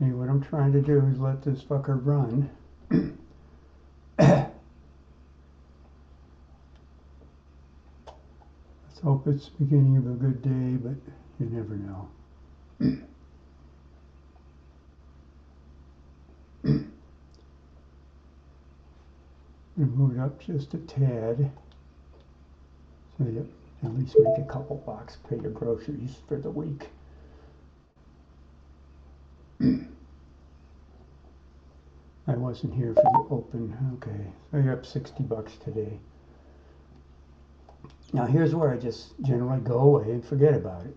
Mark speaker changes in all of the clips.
Speaker 1: See, what I'm trying to do is let this fucker run. Let's hope it's the beginning of a good day, but you never know. I'm gonna move it up just a tad, so you at least make a couple bucks, pay your groceries for the week. I wasn't here for the open. Okay, so you're up 60 bucks today. Now here's where I just generally go away and forget about it.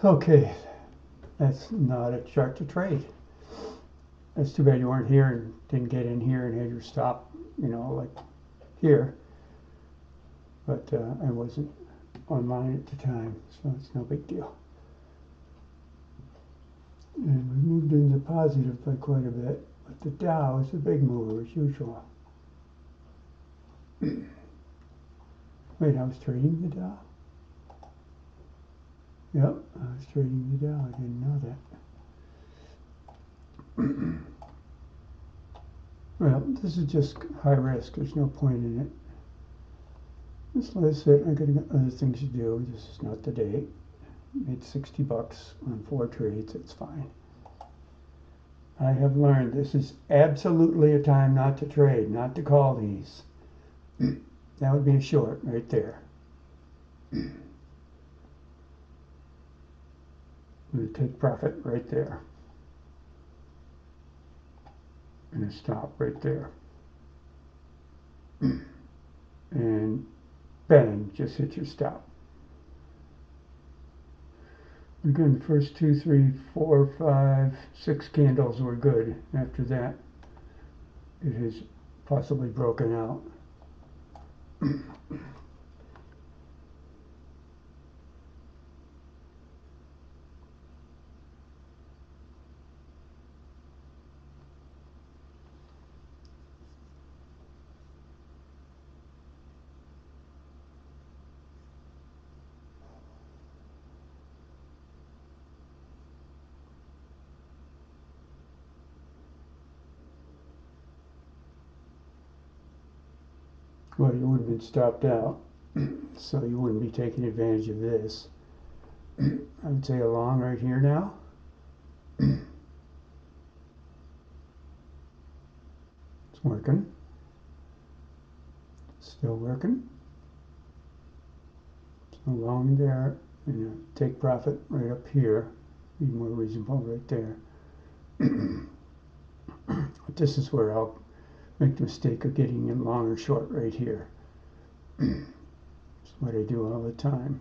Speaker 1: Okay, that's not a chart to trade. That's too bad you weren't here and didn't get in here and had your stop, like here. But I wasn't online at the time, so it's no big deal. And we moved into positive by quite a bit, but the Dow is a big mover as usual. Wait, I was trading the Dow? Yep, I was trading the Dow. I didn't know that. Well, this is just high risk. There's no point in it. Just let it sit. I got other things to do. This is not the day. Made 60 bucks on 4 trades. It's fine. I have learned this is absolutely a time not to trade, not to call these. That would be a short right there. I'm going to take profit right there. And a stop right there. And bang, just hit your stop. Again, the first 2, 3, 4, 5, 6 candles were good. After that, it has possibly broken out. Well, you would have been stopped out, so you wouldn't be taking advantage of this. I would say a long right here now. It's working. Still working. So long there, and take profit right up here. Be more reasonable right there. But this is where I'll make the mistake of getting in long or short right here. It's what I do all the time.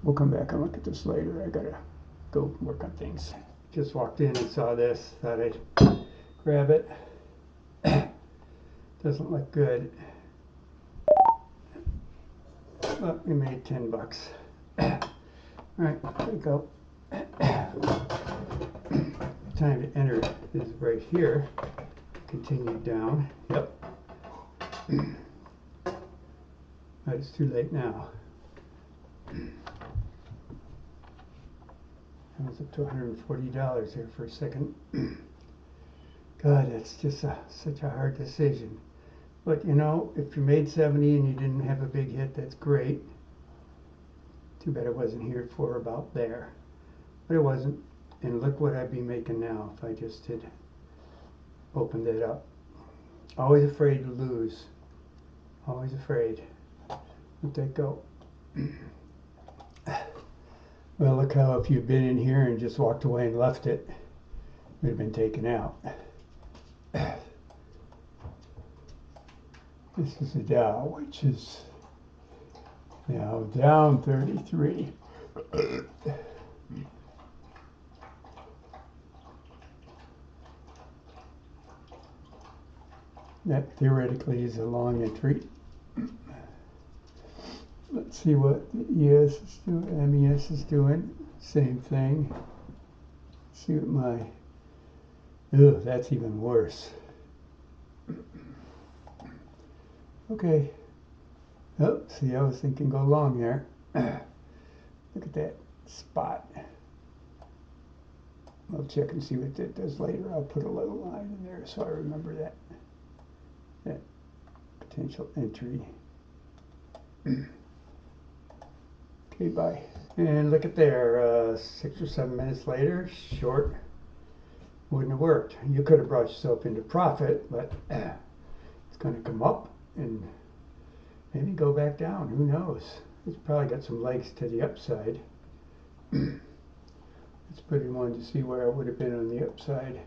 Speaker 1: We'll come back and look at this later. I gotta go work on things. Just walked in and saw this. Thought I'd grab it. Doesn't look good. But we made 10 bucks. Alright, there we go. Time to enter is right here. Continue down. Yep. But it's too late now. I was up to $140 here for a second. God, that's just such a hard decision. But you know, if you made 70 and you didn't have a big hit, that's great. Too bad it wasn't here for about there. But it wasn't. And look what I'd be making now if I just had opened it up. Always afraid to lose. Always afraid. Let that go. Well, look how if you'd been in here and just walked away and left it, it would have been taken out. This is the Dow, which is now down 33. That theoretically is a long entry. Let's see what the ES is doing, MES is doing. Same thing. See what my, that's even worse. Okay. Oh, see, I was thinking go long there. Look at that spot. I'll check and see what that does later. I'll put a little line in there so I remember that potential entry. Okay, bye. And look at there, 6 or 7 minutes later, short wouldn't have worked. You could have brought yourself into profit, but it's going to come up and maybe go back down. Who knows? It's probably got some legs to the upside. It's pretty one to see where I would have been on the upside.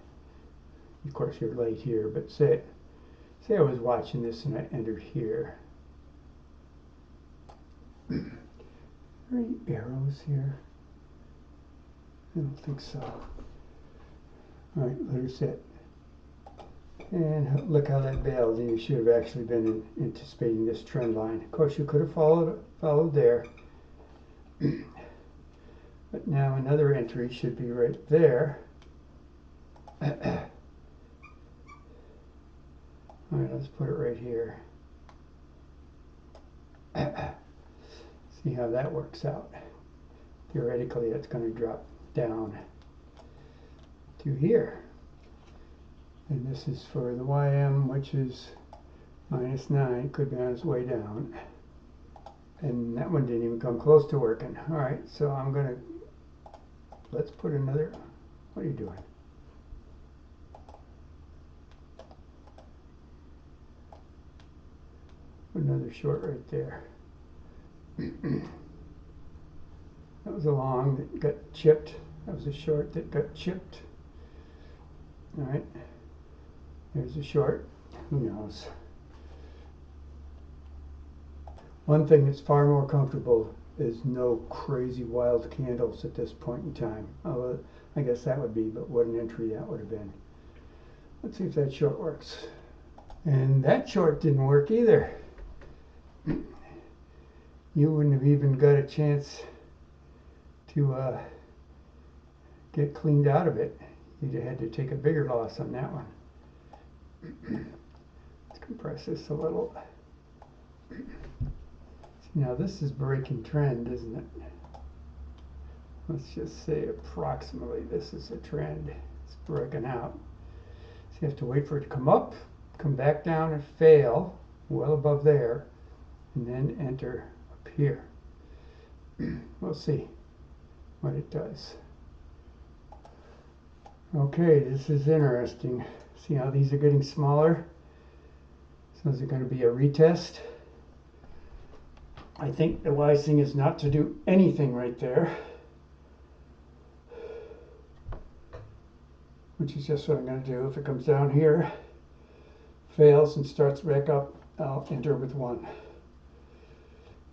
Speaker 1: Of course, you're late here, but say I was watching this and I entered here. Are there any arrows here? I don't think so. All right, let her sit. And look how that bailed, and you should have actually been anticipating this trend line. Of course, you could have followed there. But now another entry should be right there. All right, let's put it right here. See how that works out. Theoretically, it's going to drop down to here. And this is for the YM, which is -9, could be on its way down. And that one didn't even come close to working. All right, so I'm going to, let's put another, what are you doing? Put another short right there. That was a long that got chipped. That was a short that got chipped. All right, there's a short. Who knows? One thing that's far more comfortable is no crazy wild candles at this point in time. Although I guess that would be, but what an entry that would have been. Let's see if that short works. And that short didn't work either. You wouldn't have even got a chance to get cleaned out of it. You'd have had to take a bigger loss on that one. Let's compress this a little. Now this is breaking trend, isn't it? Let's just say approximately this is a trend. It's breaking out. So you have to wait for it to come up, come back down and fail well above there, and then enter up here. We'll see what it does. Okay, this is interesting. See how these are getting smaller? So is it going to be a retest? I think the wise thing is not to do anything right there, which is just what I'm going to do. If it comes down here, fails and starts back up, I'll enter with 1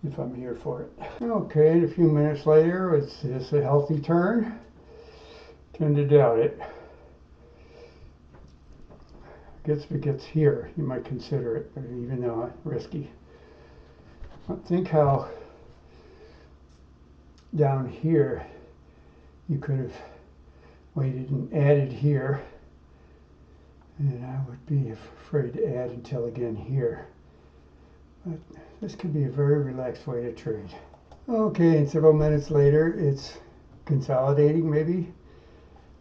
Speaker 1: if I'm here for it. Okay, and a few minutes later, it's just a healthy turn. Tend to doubt it. I guess if it gets here, you might consider it, but even though risky. Think how down here you could have waited and added here, and I would be afraid to add until again here. But this could be a very relaxed way to trade. Okay, and several minutes later it's consolidating maybe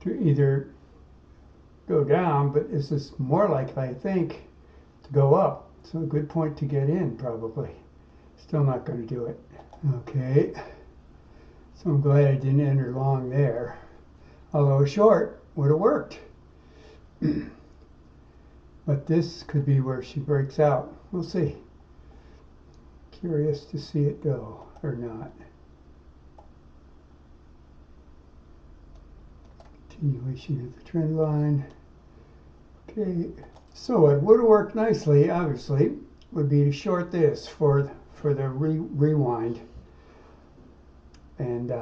Speaker 1: to either go down, but this is more likely, I think, to go up. So a good point to get in probably. Still not going to do it. Okay, so I'm glad I didn't enter long there. Although a short would have worked. But this could be where she breaks out. We'll see. Curious to see it go or not. Continuation of the trend line. Okay, so what would have worked nicely, obviously, would be to short this for the rewind, and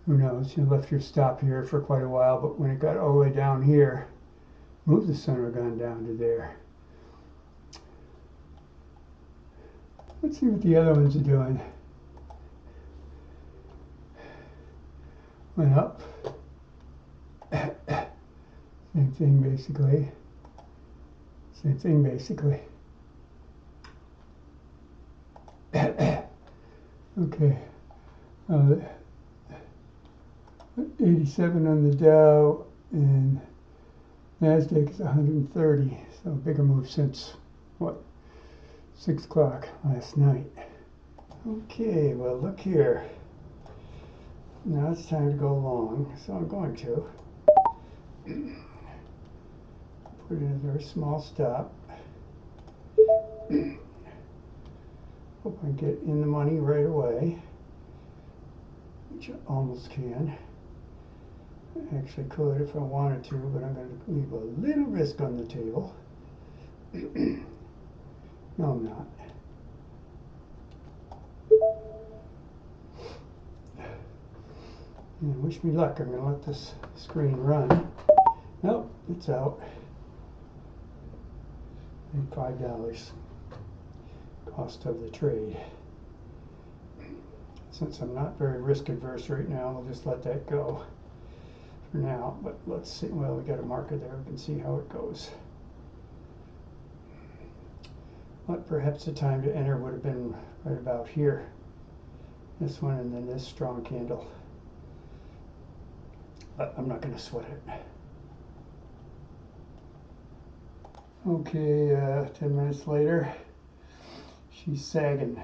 Speaker 1: who knows, you left your stop here for quite a while, but when it got all the way down here, move the center gun down to there. Let's see what the other ones are doing. Went up. Same thing basically. Same thing basically. Okay, 87 on the Dow, and Nasdaq is 130. So bigger move since what, 6 o'clock last night. Okay, well look here. Now it's time to go long, so I'm going to put in a very small stop. Hope I get in the money right away, which I almost can. I actually could if I wanted to, but I'm going to leave a little risk on the table. No, I'm not. And wish me luck. I'm going to let this screen run. Nope, it's out. And $5. Cost of the trade. Since I'm not very risk adverse right now, I'll just let that go for now. But let's see. Well, we got a marker there. We can see how it goes. But perhaps the time to enter would have been right about here. This one and then this strong candle. But I'm not going to sweat it. Okay, 10 minutes later, she's sagging.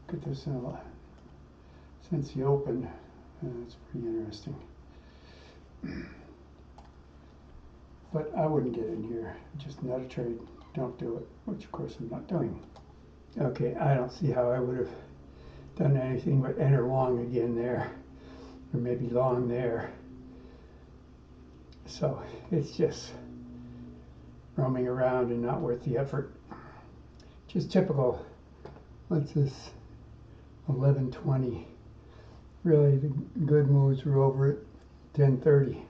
Speaker 1: Look at this since the open. It's pretty interesting. But I wouldn't get in here. Just not a trade. Don't do it. Which of course I'm not doing. Okay, I don't see how I would have done anything but enter long again there. or maybe long there. So it's just roaming around and not worth the effort. Just typical. What's this? 11:20. Really, the good moves were over at 10:30.